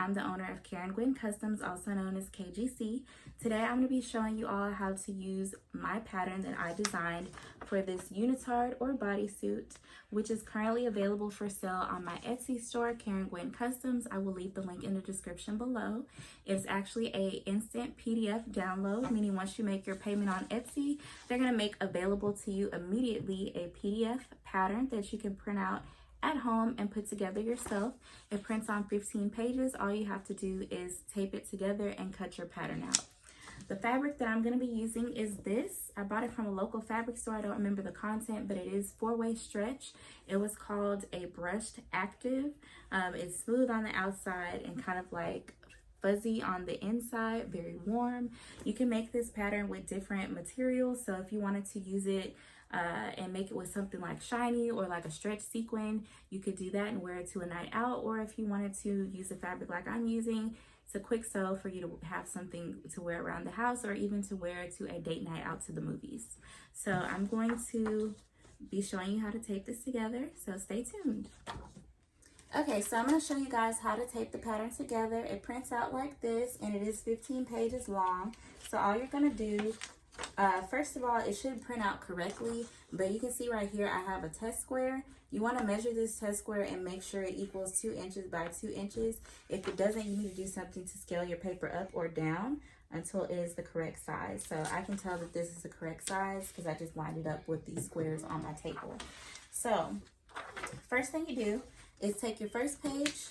I'm the owner of Karen Gwen Customs, also known as KGC. Today I'm going to be showing you all how to use my pattern that I designed for this unitard or bodysuit, which is currently available for sale on my Etsy store, Karen Gwen Customs. I will leave the link in the description below. It's actually an instant PDF download, meaning once you make your payment on Etsy, they're going to make available to you immediately a PDF pattern that you can print out at home and put together yourself. It prints on 15 pages. All you have to do is tape it together and cut your pattern out. The fabric that I'm going to be using is this. I bought it from a local fabric store. I don't remember the content, but it is 4-way stretch. It was called a brushed active. It's smooth on the outside and kind of like fuzzy on the inside, very warm. You can make this pattern with different materials. So if you wanted to use it and make it with something like shiny or like a stretch sequin, you could do that and wear it to a night out. Or if you wanted to use a fabric like I'm using, it's a quick sew for you to have something to wear around the house or even to wear to a date night out to the movies. So I'm going to be showing you how to tape this together, so stay tuned. Okay, so I'm going to show you guys how to tape the pattern together. It prints out like this and it is 15 pages long. So all you're going to do, first of all, it should print out correctly, but you can see right here I have a test square. You want to measure this test square and make sure it equals 2 inches by 2 inches. If it doesn't, you need to do something to scale your paper up or down until it is the correct size. So I can tell that this is the correct size because I just lined it up with these squares on my table. So first thing you do is take your first page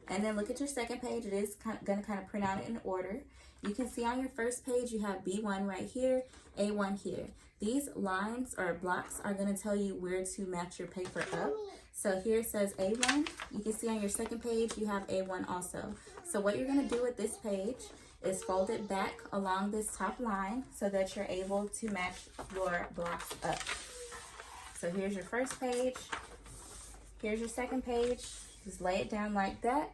and then look at your second page. It is going to kind of print out in order. You can see on your first page you have B1 right here, A1 here. These lines or blocks are going to tell you where to match your paper up. So here it says A1. You can see on your second page you have A1 also. So what you're going to do with this page is fold it back along this top line so that you're able to match your blocks up. So here's your first page. Here's your second page. Just lay it down like that.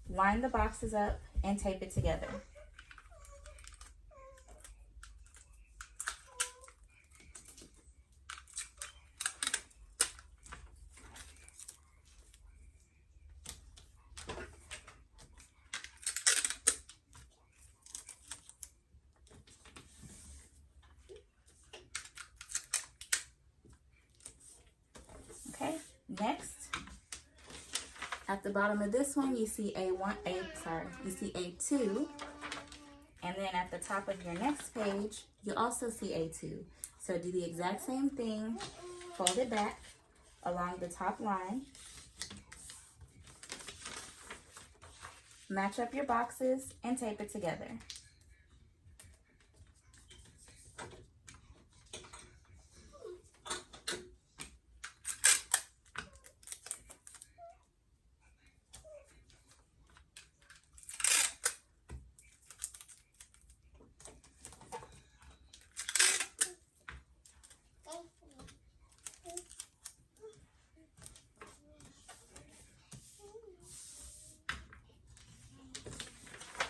Line the boxes up and tape it together. Okay, next, at the bottom of this one, you see you see A2, and then at the top of your next page, you also see A2. So do the exact same thing, fold it back along the top line, match up your boxes, and tape it together.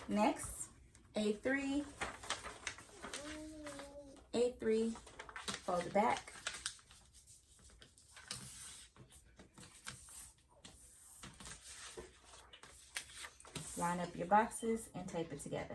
Next, A3, fold it back. Line up your boxes and tape it together.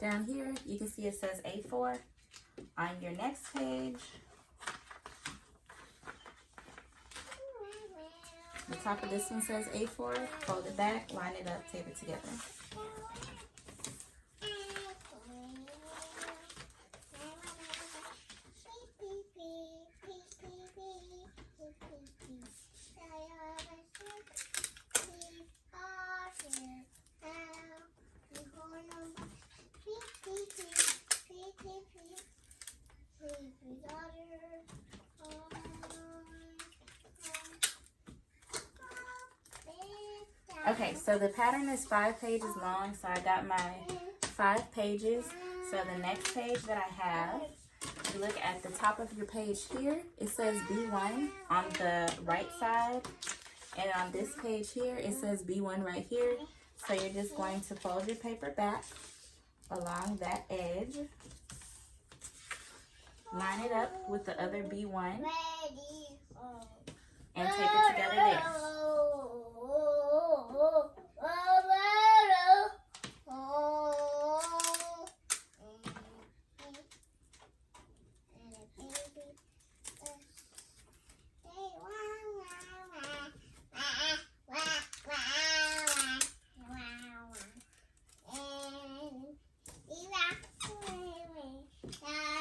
Down here, you can see it says A4. On your next page, the top of this one says A4. Fold it back, line it up, tape it together. Okay, so the pattern is 5 pages long, so I got my 5 pages. So the next page that I have, you look at the top of your page here, it says B1 on the right side, and on this page here, it says B1 right here. So you're just going to fold your paper back along that edge, line it up with the other B1, and tape it together there.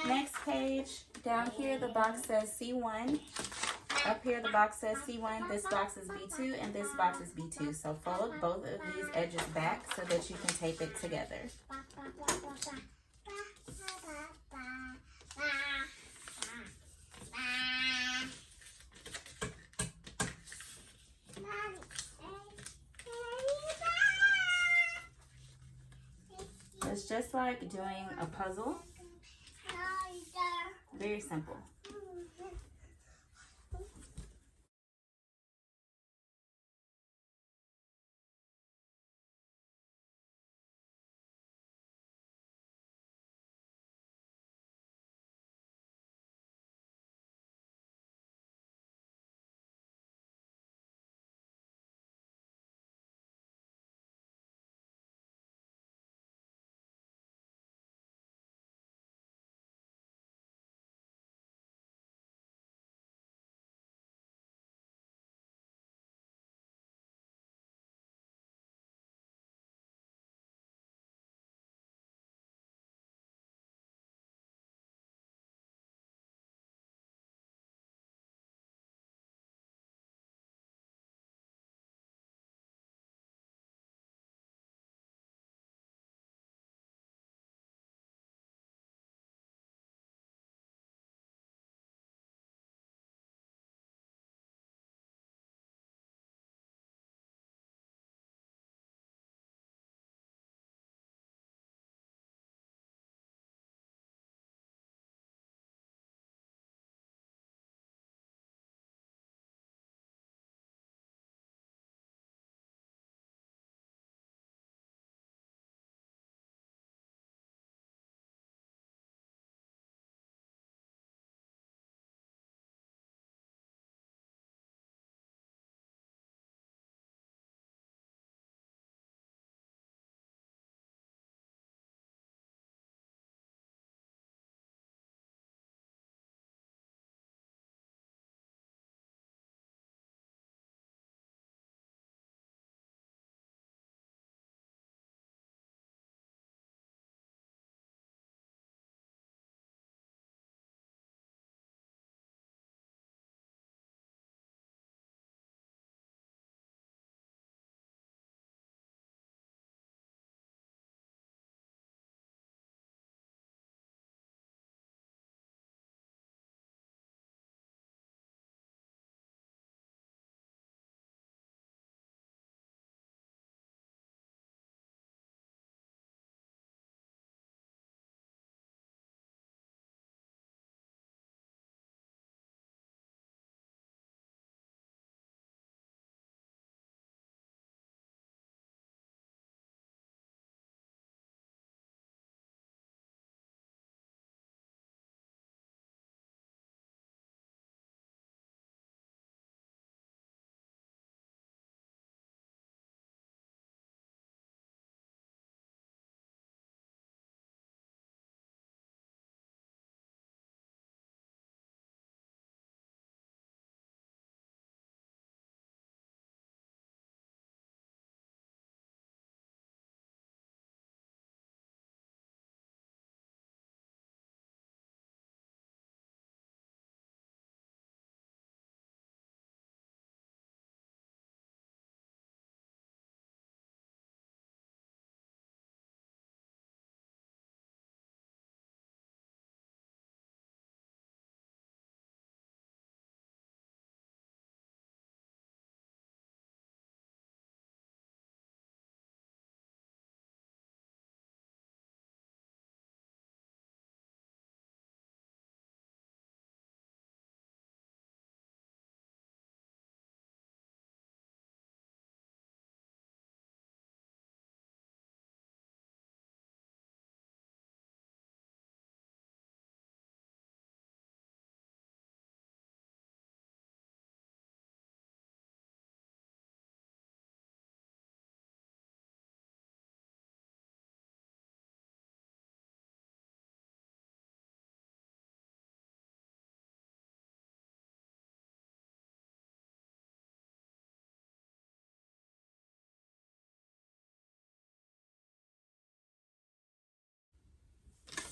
Next page, down here the box says C1. Up here the box says C1, this box is B2, and this box is B2. So fold both of these edges back so that you can tape it together. It's just like doing a puzzle. Very simple.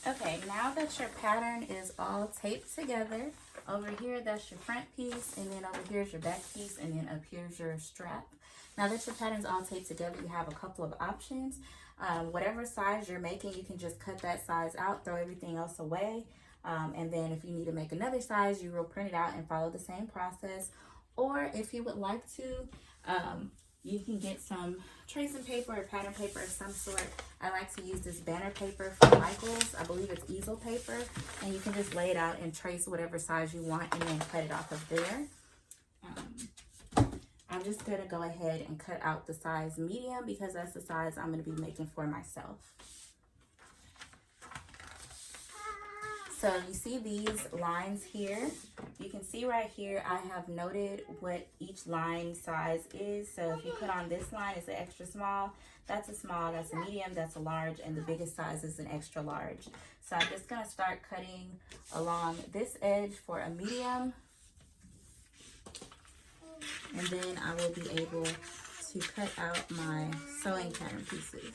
Okay, now that your pattern is all taped together, over here that's your front piece, and then over here is your back piece, and then up here's your strap. Now that your pattern's all taped together, you have a couple of options. Whatever size you're making, you can just cut that size out, throw everything else away, and then if you need to make another size, you will print it out and follow the same process. Or if you would like to, you can get some tracing paper or pattern paper of some sort. I like to use this banner paper from Michaels. I believe it's easel paper. And you can just lay it out and trace whatever size you want and then cut it off of there. I'm just going to go ahead and cut out the size medium because that's the size I'm going to be making for myself. So you see these lines here. You can see right here, I have noted what each line size is. So if you put on this line, it's an extra small, that's a small, that's a medium, that's a large, and the biggest size is an extra large. So I'm just gonna start cutting along this edge for a medium. And then I will be able to cut out my sewing pattern pieces.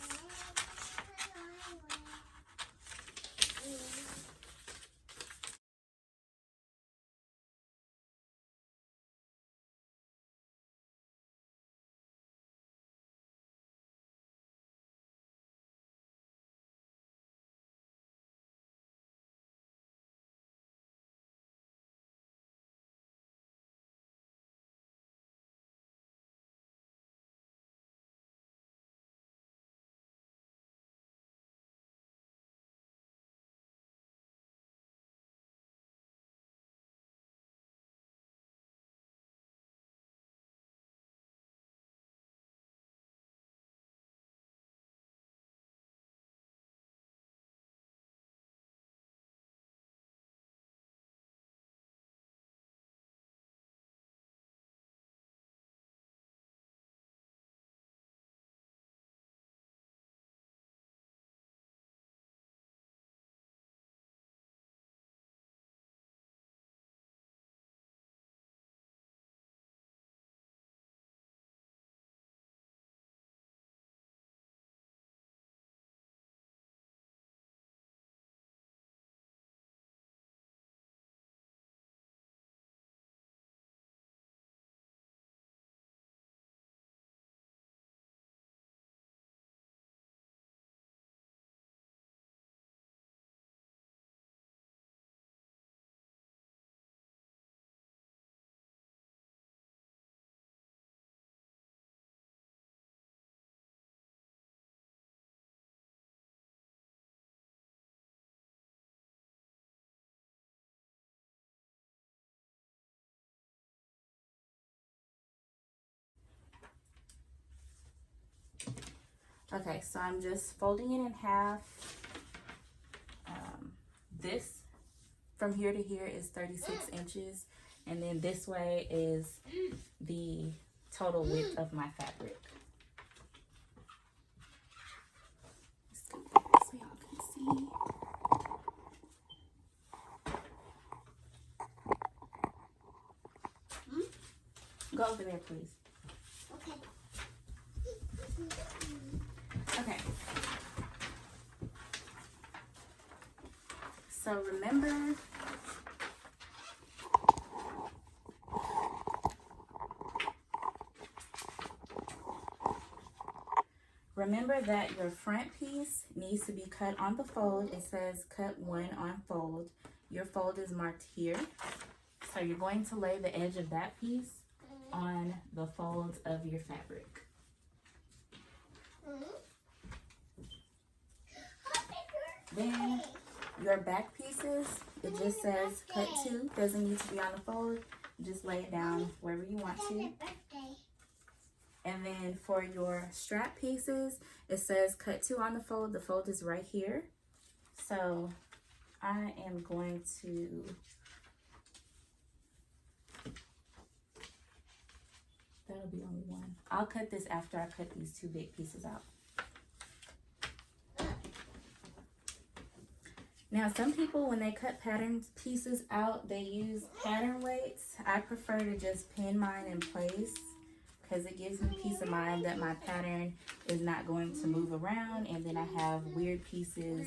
Okay, so I'm just folding it in half. This from here to here is 36 inches, and then this way is the total width of my fabric. So y'all can see. Go over there, please. Okay. Okay. So remember that your front piece needs to be cut on the fold. It says cut 1 on fold. Your fold is marked here. So you're going to lay the edge of that piece on the folds of your fabric. Then your back pieces, it just says cut 2, doesn't need to be on the fold. Just lay it down wherever you want to. And then for your strap pieces, it says cut 2 on the fold is right here. So I am going to that'll be only one. I'll cut this after I cut these 2 big pieces out. Now, some people, when they cut pattern pieces out, they use pattern weights. I prefer to just pin mine in place because it gives me peace of mind that my pattern is not going to move around, and then I have weird pieces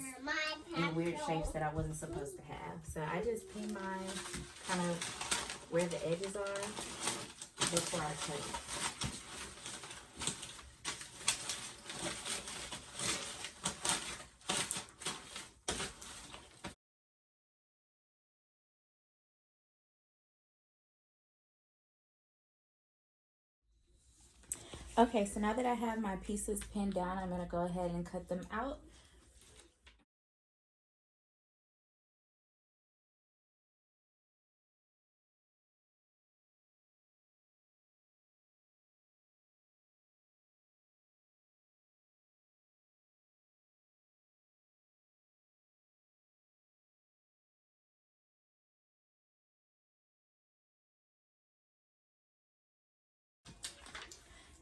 in weird shapes that I wasn't supposed to have. So I just pin mine kind of where the edges are before I cut it. Okay, so now that I have my pieces pinned down, I'm going to go ahead and cut them out.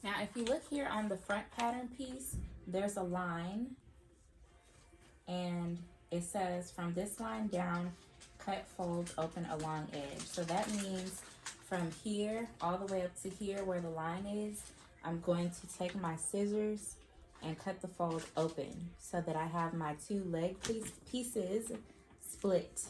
Now, if you look here on the front pattern piece, there's a line, and it says from this line down, cut, fold, open along edge. So that means from here all the way up to here where the line is, I'm going to take my scissors and cut the fold open so that I have my two leg pieces split.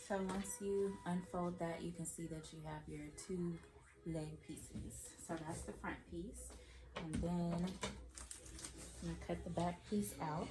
So once you unfold that, you can see that you have your two leg pieces. So that's the front piece. And then I'm gonna cut the back piece out.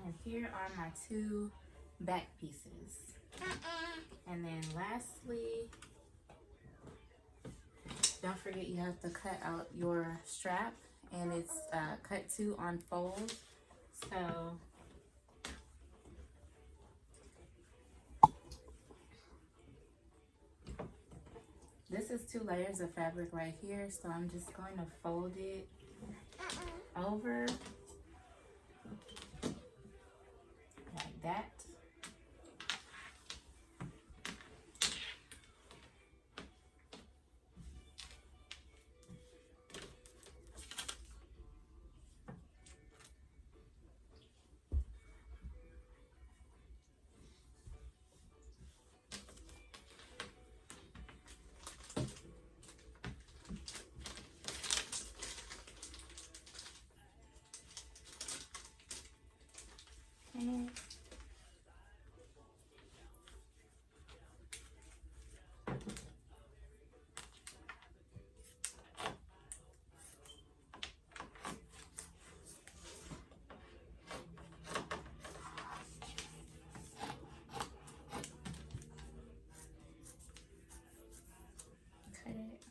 Then here are my two back pieces. And then lastly, don't forget you have to cut out your strap, and it's cut to on fold. So this is 2 layers of fabric right here, so I'm just going to fold it over like that. Okay. Cut it.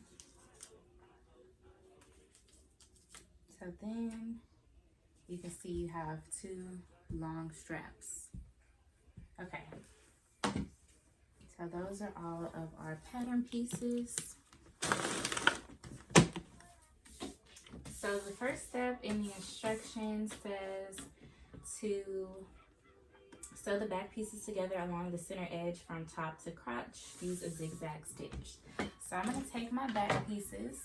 So then you can see you have 2 long straps. Okay. So those are all of our pattern pieces. So the first step in the instructions says to Sew the back pieces together along the center edge from top to crotch. Use a zigzag stitch. So I'm going to take my back pieces.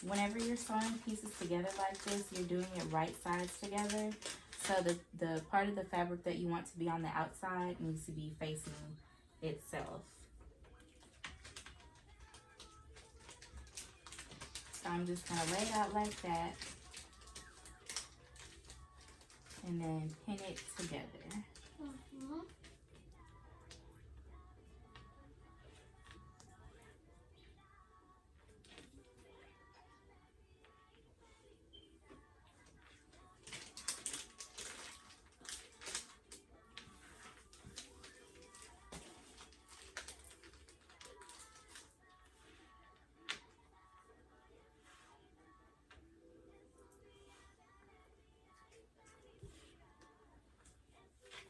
Whenever you're sewing pieces together like this, you're doing it right sides together. So the part of the fabric that you want to be on the outside needs to be facing itself. So I'm just going to lay it out like that and then pin it together.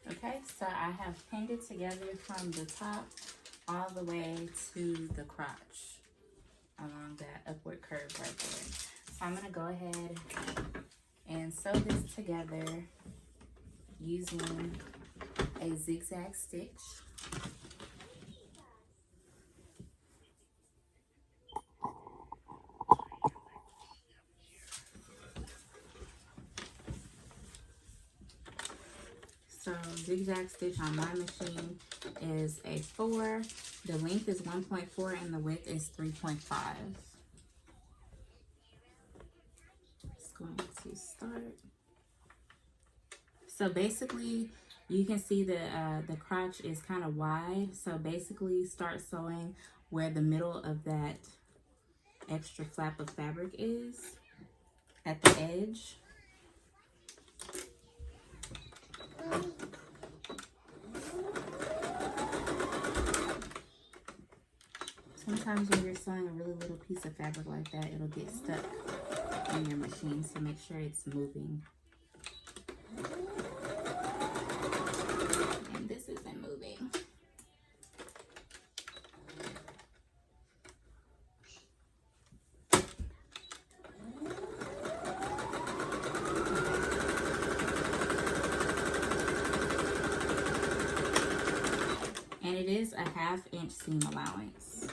Okay, so I have pinned it together from the top all the way to the crotch along that upward curve right there. So I'm going to go ahead and sew this together using a zigzag stitch. So zigzag stitch on my machine is a 4. The length is 1.4 and the width is 3.5. It's going to start. So basically, you can see the crotch is kind of wide. So basically, start sewing where the middle of that extra flap of fabric is at the edge. Sometimes when you're sewing a really little piece of fabric like that, it'll get stuck in your machine, so make sure it's moving. And this isn't moving. And it is a 1/2 inch seam allowance.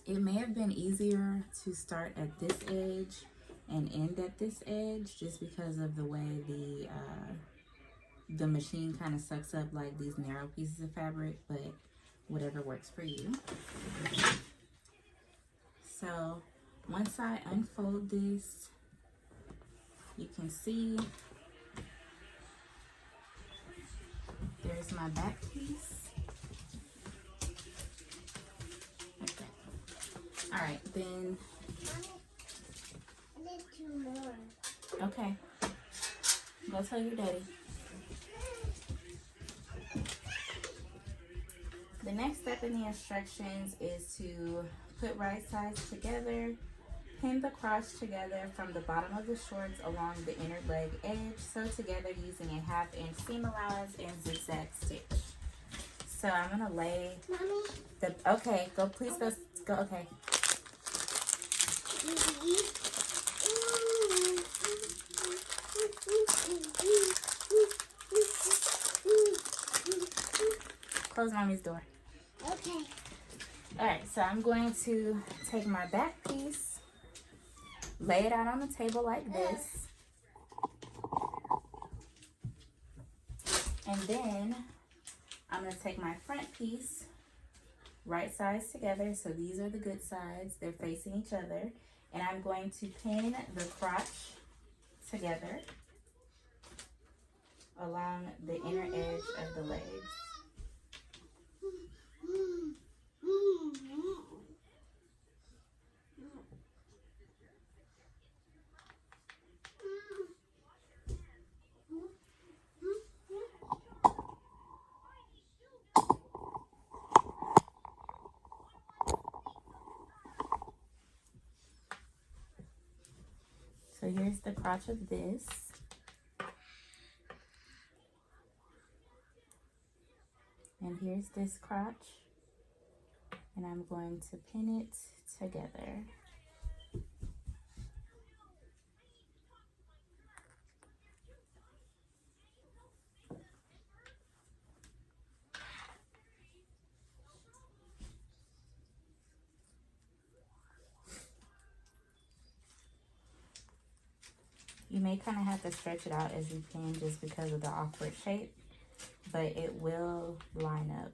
It may have been easier to start at this edge and end at this edge just because of the way the machine kind of sucks up like these narrow pieces of fabric, but whatever works for you. So once I unfold this, you can see there's my back piece. All right, then. I need 2 more. Okay. Go tell your daddy. The next step in the instructions is to put right sides together, pin the crotch together from the bottom of the shorts along the inner leg edge, sew together using a 1/2 inch seam allowance and zigzag stitch. So I'm gonna lay Mommy? okay, go, please go, okay. Close mommy's door. Okay. Alright, so I'm going to take my back piece, lay it out on the table like this, and then I'm going to take my front piece, right sides together, so these are the good sides, they're facing each other, and I'm going to pin the crotch together along the inner edge of the legs. So here's the crotch of this. And here's this crotch. And I'm going to pin it together. You may kind of have to stretch it out as you pin just because of the awkward shape, but it will line up.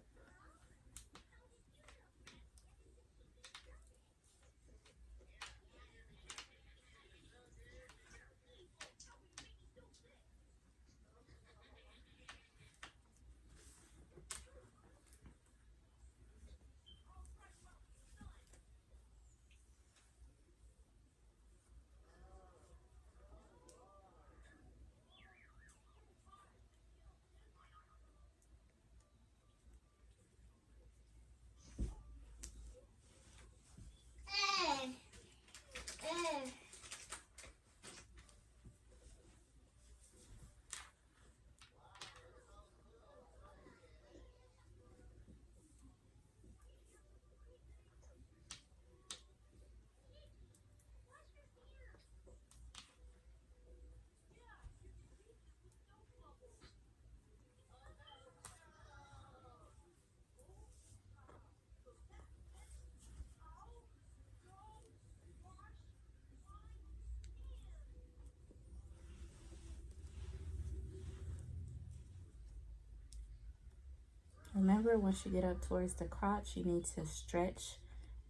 Remember, once you get up towards the crotch, you need to stretch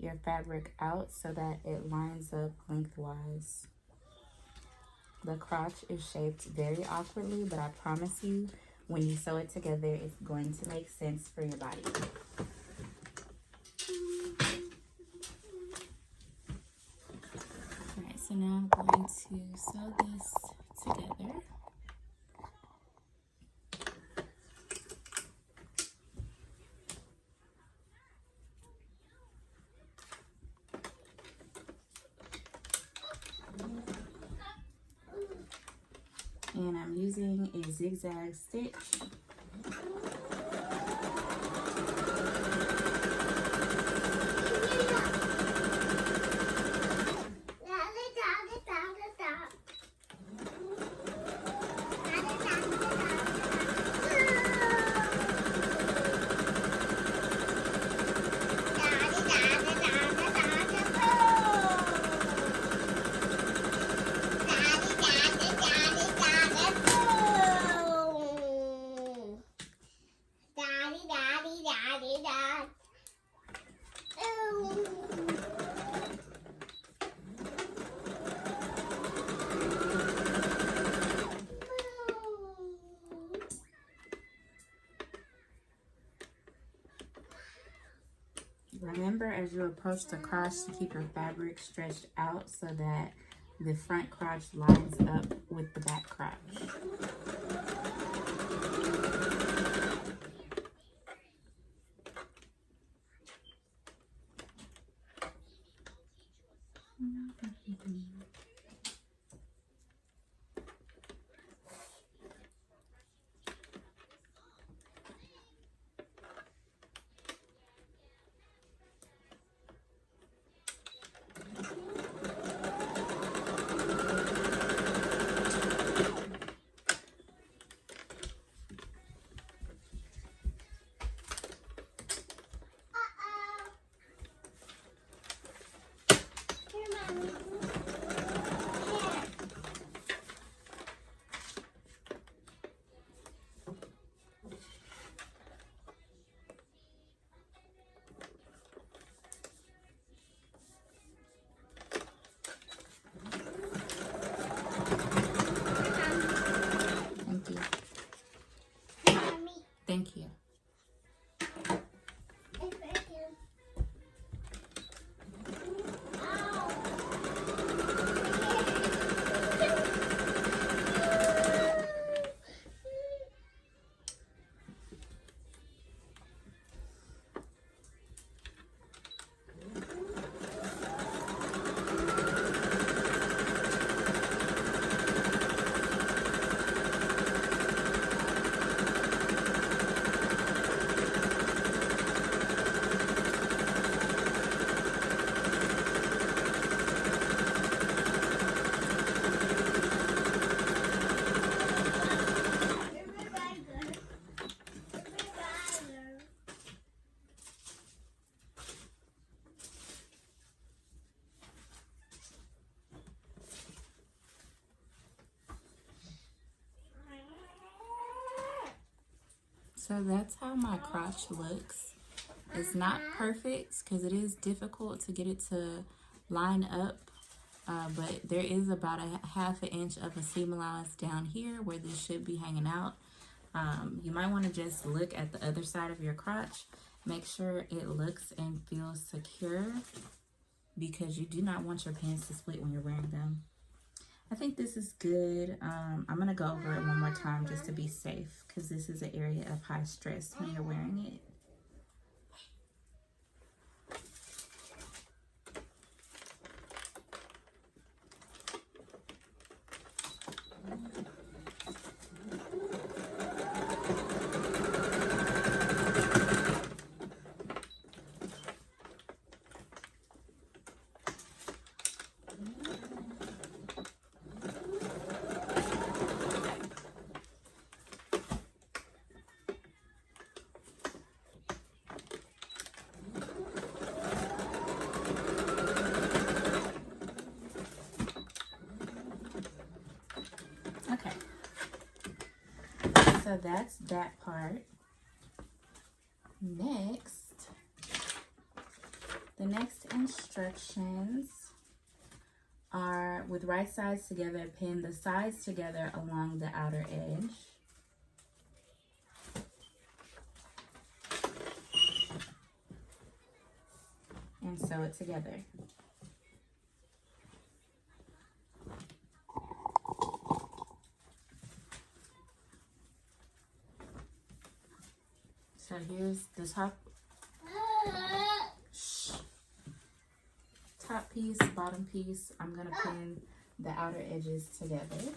your fabric out so that it lines up lengthwise. The crotch is shaped very awkwardly, but I promise you, when you sew it together, it's going to make sense for your body. Alright, so now I'm going to sew this together. And I'm using a zigzag stitch. Remember, as you approach the crotch, to keep your fabric stretched out so that the front crotch lines up with the back crotch. Thank you. So that's how my crotch looks. It's not perfect because it is difficult to get it to line up, but there is about a half an inch of a seam allowance down here where this should be hanging out. You might want to just look at the other side of your crotch. Make sure it looks and feels secure because you do not want your pants to split when you're wearing them. I think this is good. I'm going to go over it one more time just to be safe because this is an area of high stress when you're wearing it. Okay, so that's that part. Next, the next instructions are with right sides together, pin the sides together along the outer edge. And sew it together. So here's the top piece, bottom piece. I'm gonna pin the outer edges together.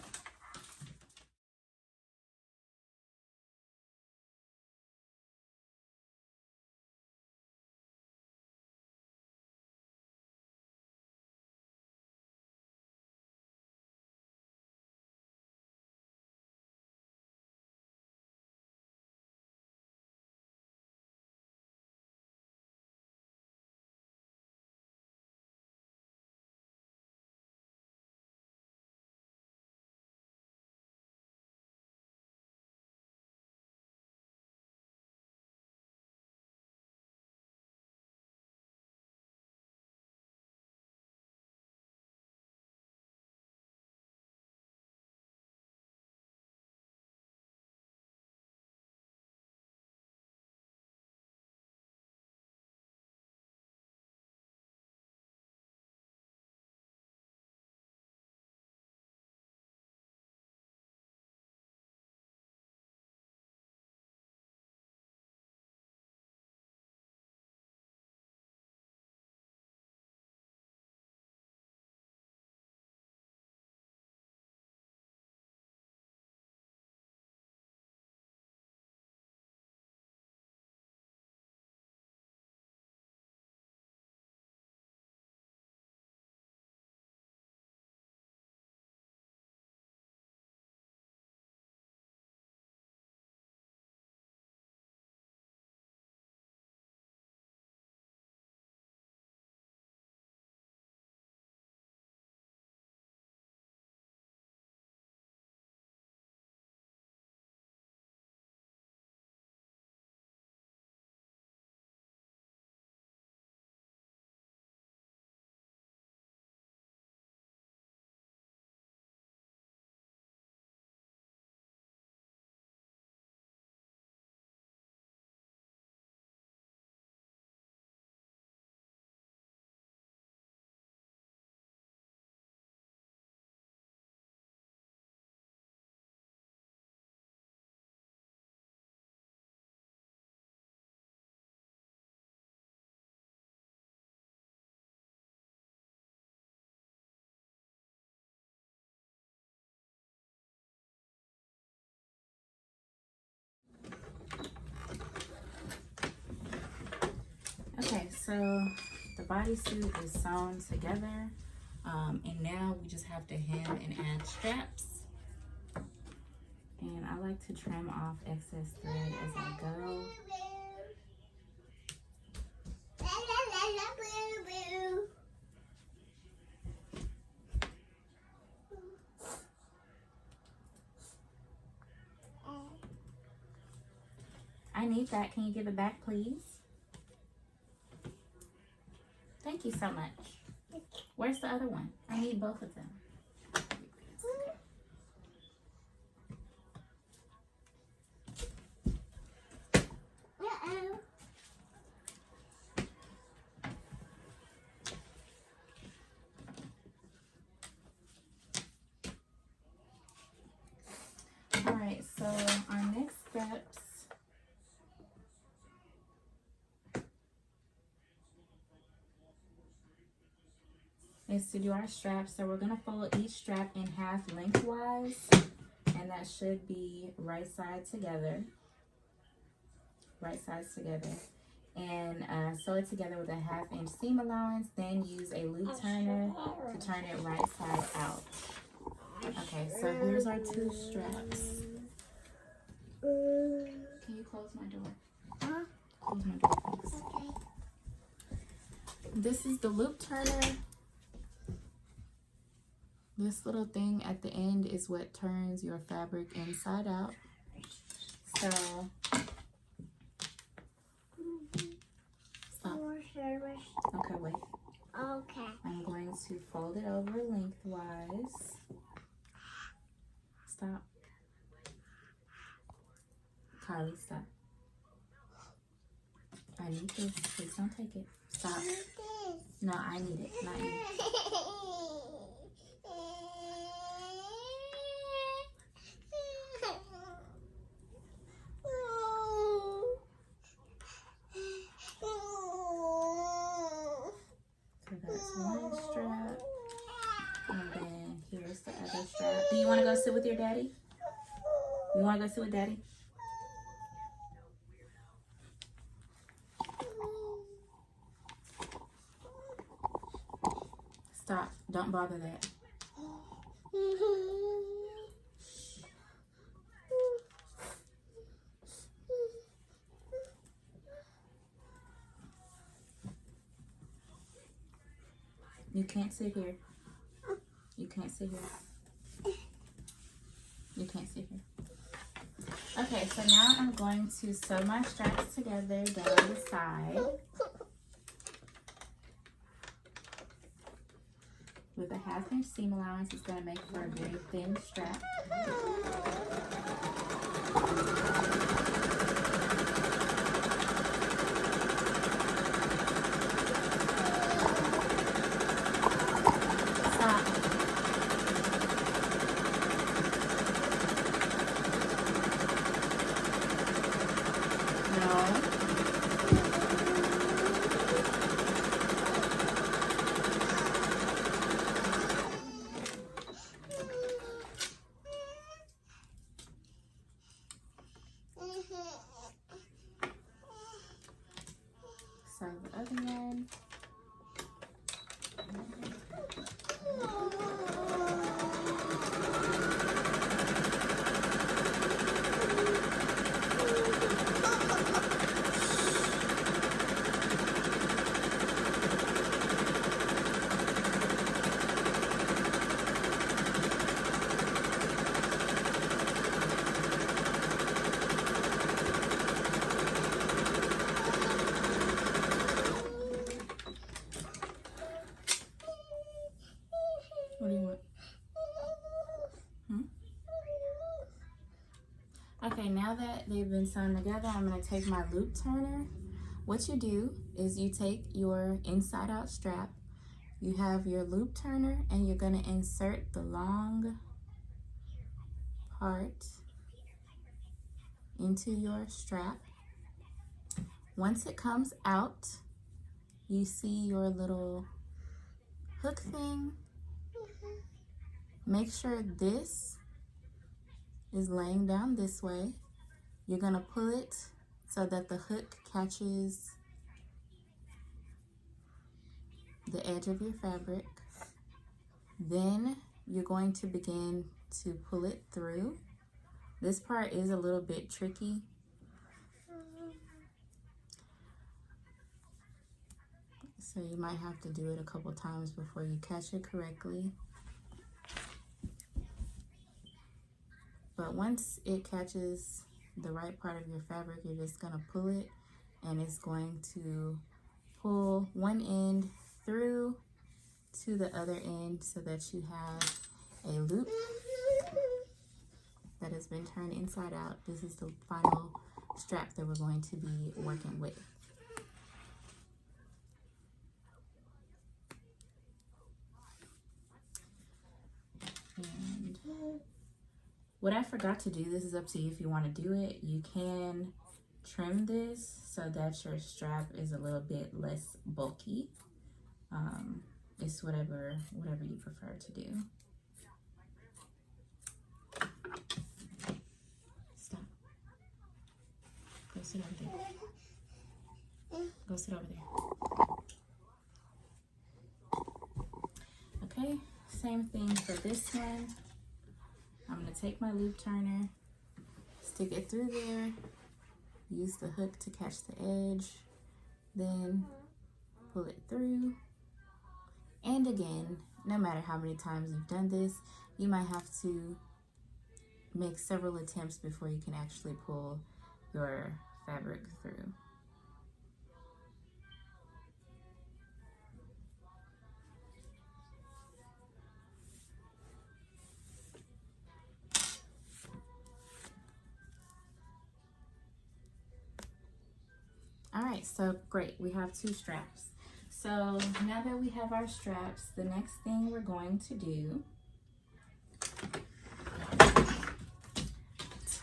so the bodysuit is sewn together, and now we just have to hem and add straps. And I like to trim off excess thread as I go. I need that. Can you give it back, please? Thank you so much. Where's the other one? I need both of them. All right, so our next steps is to do our straps. So we're gonna fold each strap in half lengthwise, and that should be right sides together. Right sides together. And sew it together with a 1/2 inch seam allowance. Then use a loop turner to turn it right side out. Okay, so here's our 2 straps. Can you close my door? Close my door, please. Okay. This is the loop turner. This little thing at the end is what turns your fabric inside out. So, stop. Okay, wait. Okay. I'm going to fold it over lengthwise. Stop. Carly, stop. I need this. Please don't take it. Stop. No, I need it. Not you. So that's one strap. And then here's the other strap. Do you want to go sit with your daddy? You want to go sit with daddy? Stop. Don't bother that. You can't sit here. You can't sit here. You can't sit here. Okay, so now I'm going to sew my straps together down the side with a 1/2 inch seam allowance. It's going to make for a very thin strap. So the other one. What do you want? Okay, now that they've been sewn together, I'm going to take my loop turner. What you do is you take your inside out strap, you have your loop turner, and you're going to insert the long part into your strap. Once it comes out, you see your little hook thing. Make sure this is laying down this way. You're gonna pull it so that the hook catches the edge of your fabric. Then you're going to begin to pull it through. This part is a little bit tricky. So you might have to do it a couple times before you catch it correctly. But once it catches the right part of your fabric, you're just gonna pull it, and it's going to pull one end through to the other end so that you have a loop that has been turned inside out. This is the final strap that we're going to be working with. And what I forgot to do, this is up to you if you want to do it, you can trim this so that your strap is a little bit less bulky. It's whatever you prefer to do. Stop. Go sit over there. Go sit over there. Okay, same thing for this one. I'm gonna take my loop turner, stick it through there, use the hook to catch the edge, then pull it through. And again, no matter how many times you've done this, you might have to make several attempts before you can actually pull your fabric through. All right, so great, we have 2 straps. So now that we have our straps, the next thing we're going to do,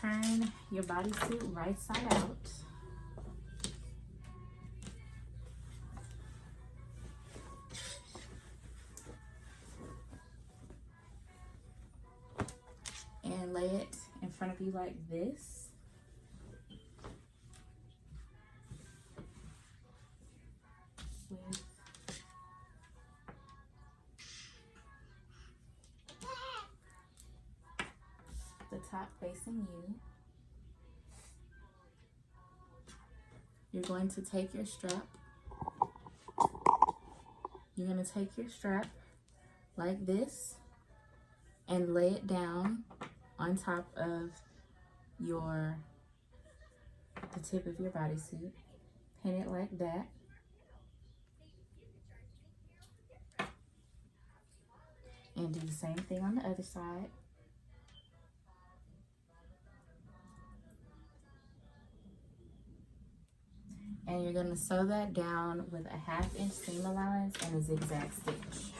turn your bodysuit right side out. And lay it in front of you like this. With the top facing you. You're going to take your strap. You're going to take your strap like this and lay it down on top of the tip of your bodysuit. Pin it like that. And do the same thing on the other side. And you're going to sew that down with a 1/2 inch seam allowance and a zigzag stitch.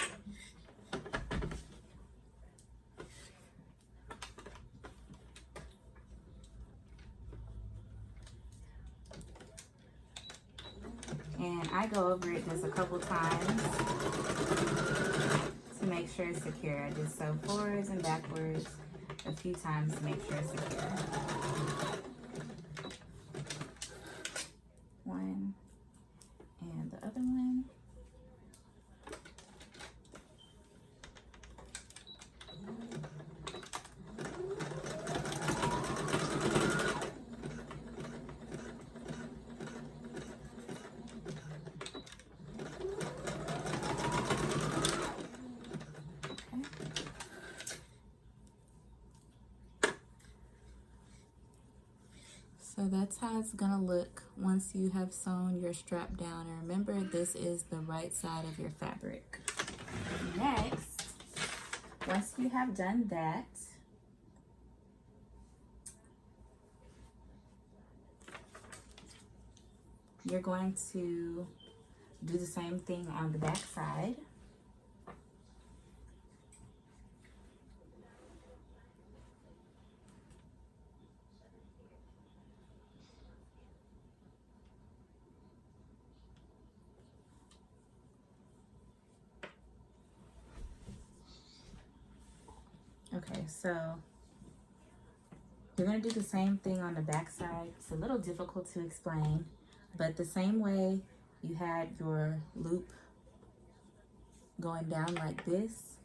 And I go over it just a couple times to make sure it's secure. I just sew forwards and backwards a few times to make sure it's secure. One and the other one. So that's how it's gonna look once you have sewn your strap down. And remember, this is the right side of your fabric. Next, once you have done that, you're going to do the same thing on the back side. Okay, so you're going to do the same thing on the back side. It's a little difficult to explain, but the same way you had your loop going down like this,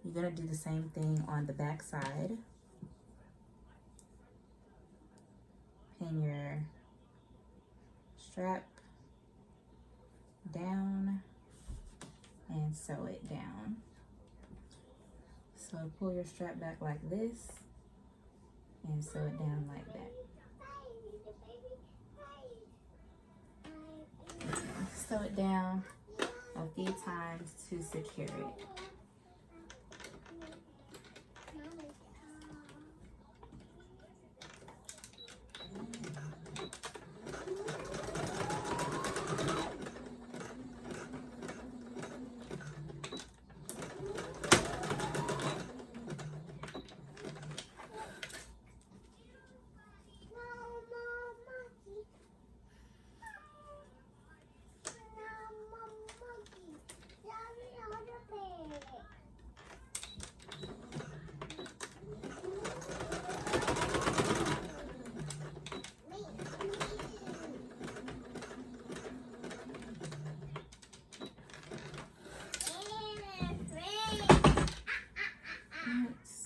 you're gonna do the same thing on the back side. Pin your strap down and sew it down. So pull your strap back like this and sew it down like that. Sew it down a few times to secure it.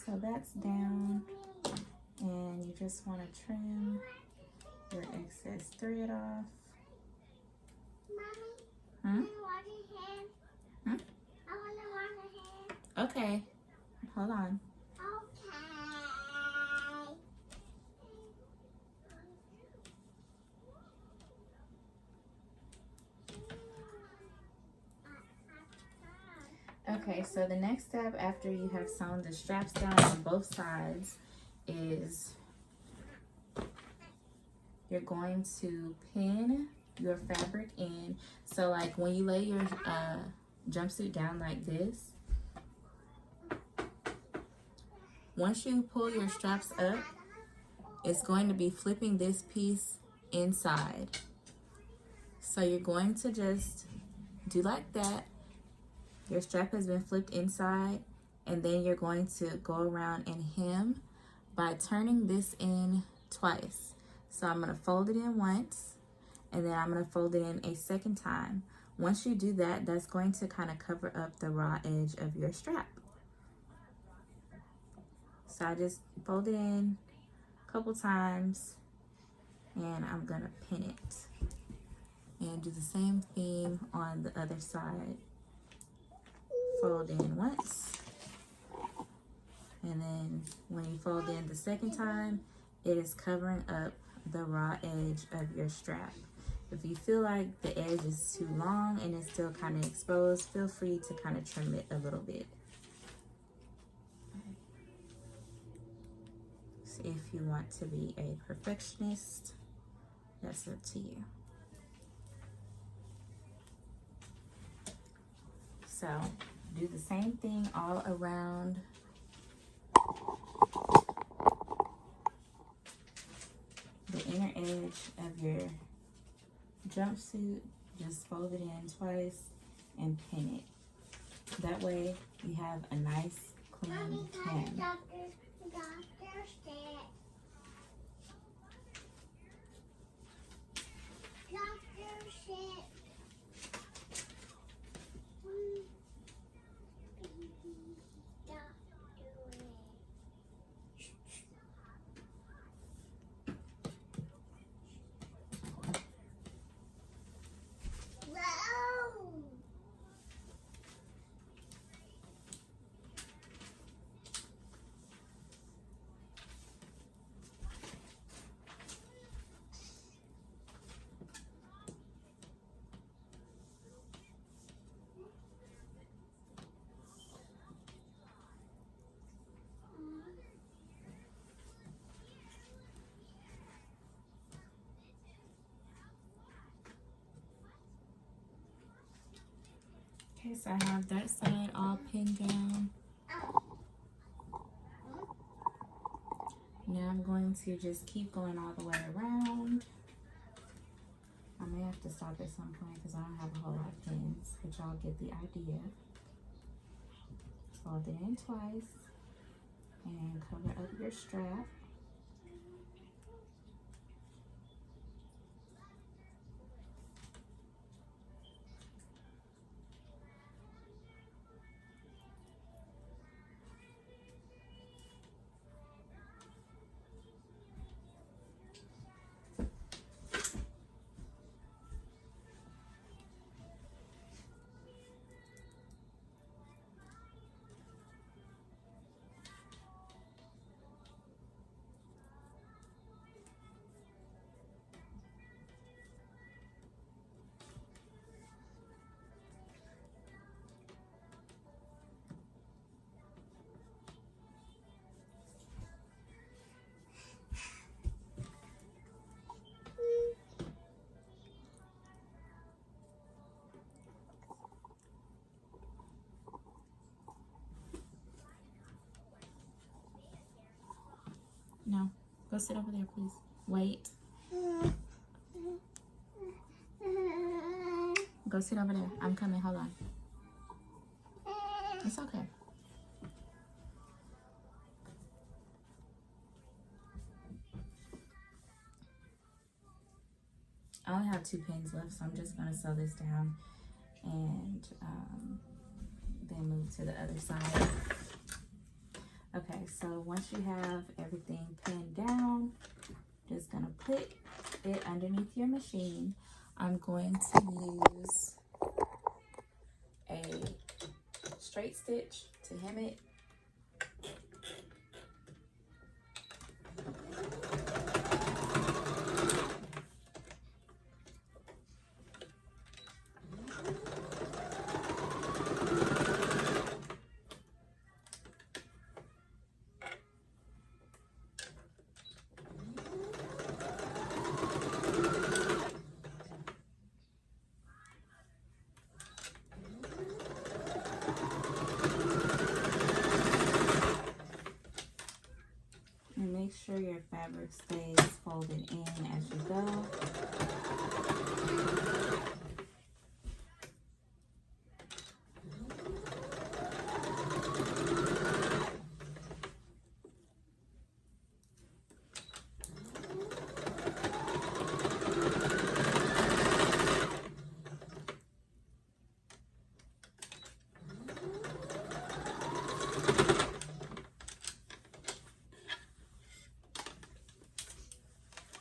So that's down, and you just want to trim your excess thread off. Hmm? Hmm? Okay, hold on. Okay, so the next step after you have sewn the straps down on both sides is you're going to pin your fabric in. So like when you lay your jumpsuit down like this, once you pull your straps up, it's going to be flipping this piece inside. So you're going to just do like that. Your strap has been flipped inside, and then you're going to go around and hem by turning this in twice. So I'm going to fold it in once, and then I'm going to fold it in a second time. Once you do that, that's going to kind of cover up the raw edge of your strap. So I just fold it in a couple times, and I'm going to pin it. And do the same thing on the other side. Fold in once, and then when you fold in the second time, it is covering up the raw edge of your strap. If you feel like the edge is too long and it's still kind of exposed, feel free to kind of trim it a little bit. So if you want to be a perfectionist, that's up to you. So do the same thing all around the inner edge of your jumpsuit. Just fold it in twice and pin it. That way you have a nice clean hem. Okay, so I have that side all pinned down. Now I'm going to just keep going all the way around. I may have to stop at some point because I don't have a whole lot of pins, but y'all get the idea. Fold it in twice and cover up your strap. No. Go sit over there, please. Wait. Go sit over there. I'm coming. Hold on. It's okay. I only have 2 pins left, so I'm just going to sew this down and then move to the other side. Okay, so once you have everything pinned down, just going to put it underneath your machine. I'm going to use a straight stitch to hem it. And make sure your fabric stays folded in as you go.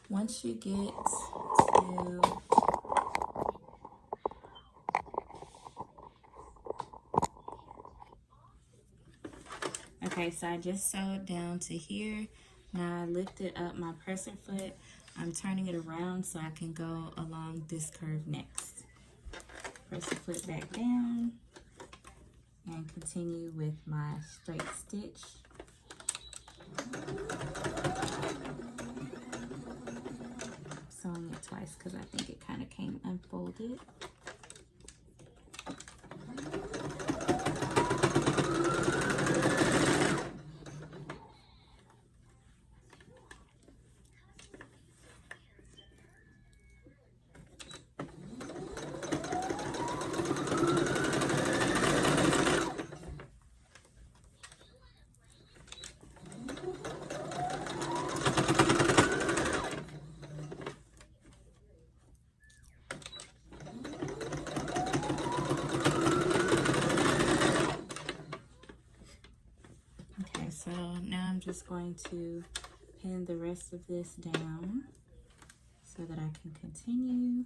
Once you get to okay, so I just sewed down to here. Now I lifted up my presser foot. I'm turning it around so I can go along this curve next. Presser foot back down and continue with my straight stitch. Sewing it twice because I think it kind of came unfolded. So now I'm just going to pin the rest of this down so that I can continue.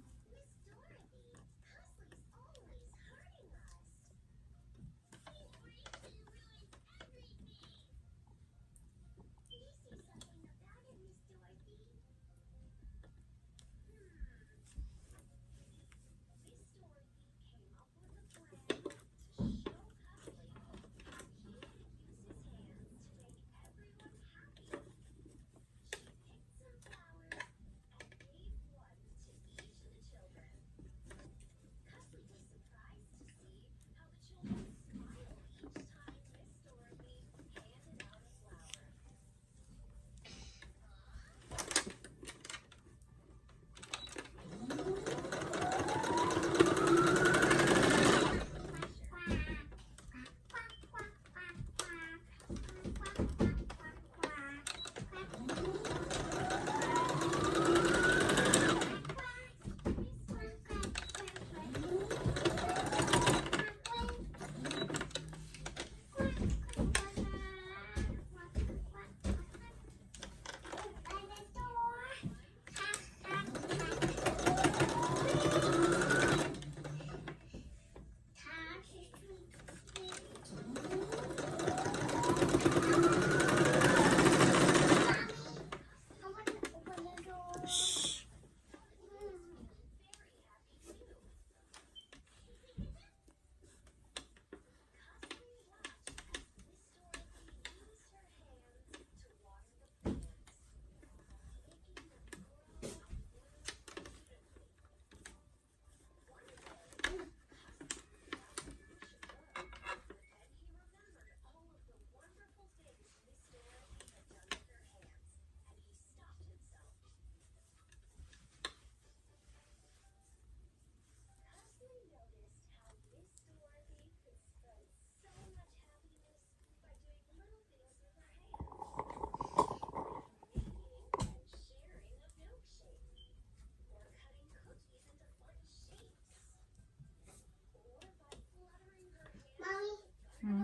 Okay,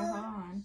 hold on.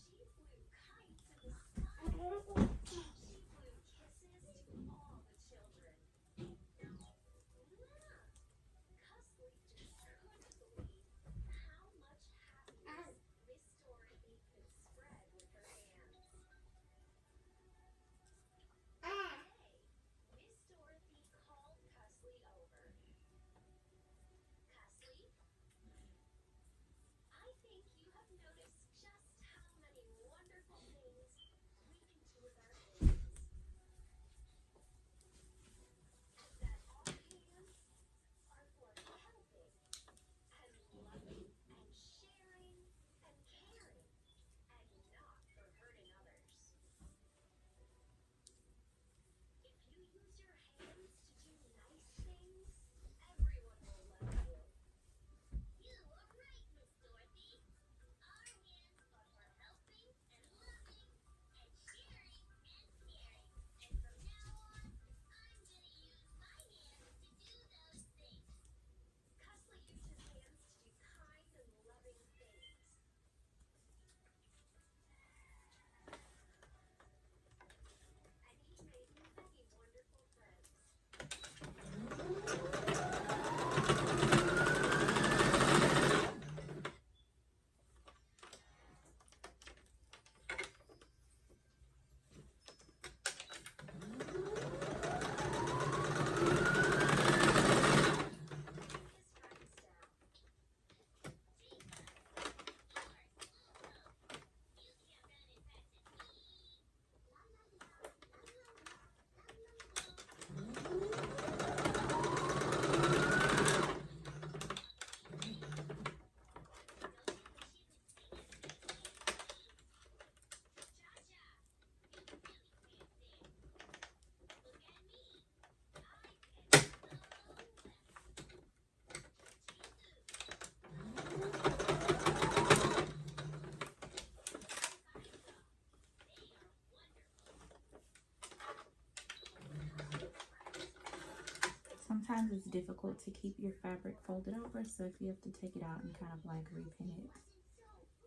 Sometimes it's difficult to keep your fabric folded over, so if you have to take it out and kind of like repin it,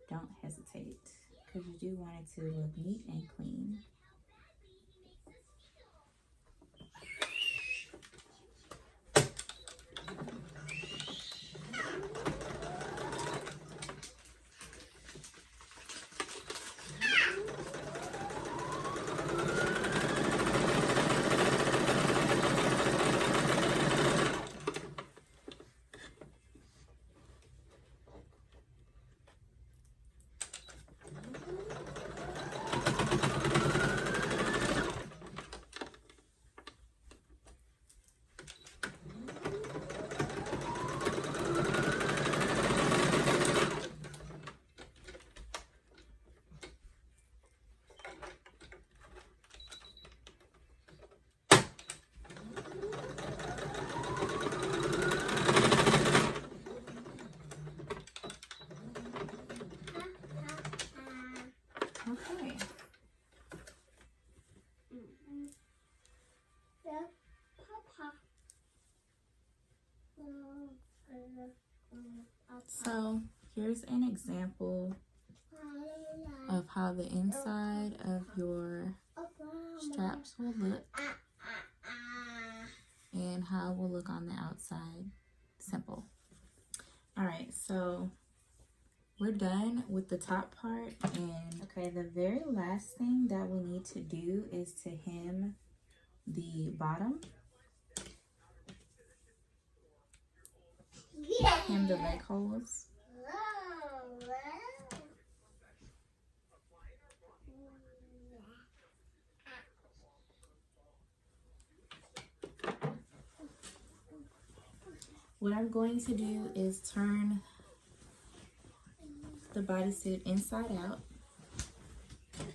don't hesitate, because you do want it to look neat and clean. Okay. So here's an example of how the inside of your straps will look and how it will look on the outside. Simple. All right, so we're done with the top part, and okay, the very last thing that we need to do is to hem the bottom. Hem the leg holes. What I'm going to do is turn the bodysuit inside out,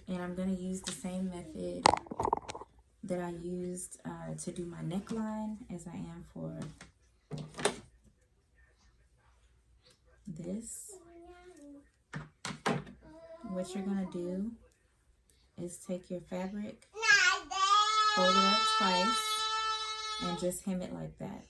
and I'm going to use the same method that I used to do my neckline as I am for this. What you're going to do is take your fabric, fold it up twice, and just hem it like that.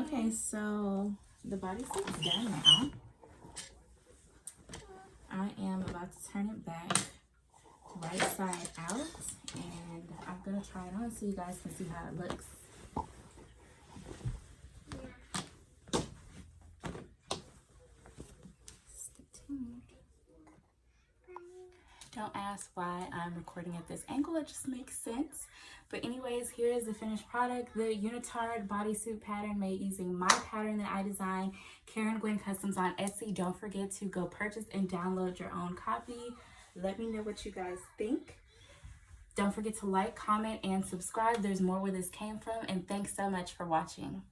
Okay, so the bodysuit's done now. I am about to turn it back right side out, and I'm gonna try it on so you guys can see how it looks. Don't ask why I'm recording at this angle, it just makes sense. But anyways, here is the finished product, the UNITARD bodysuit pattern made using my pattern that I designed, Karen Gwen Customs on Etsy. Don't forget to go purchase and download your own copy. Let me know what you guys think. Don't forget to like, comment, and subscribe. There's more where this came from, and thanks so much for watching.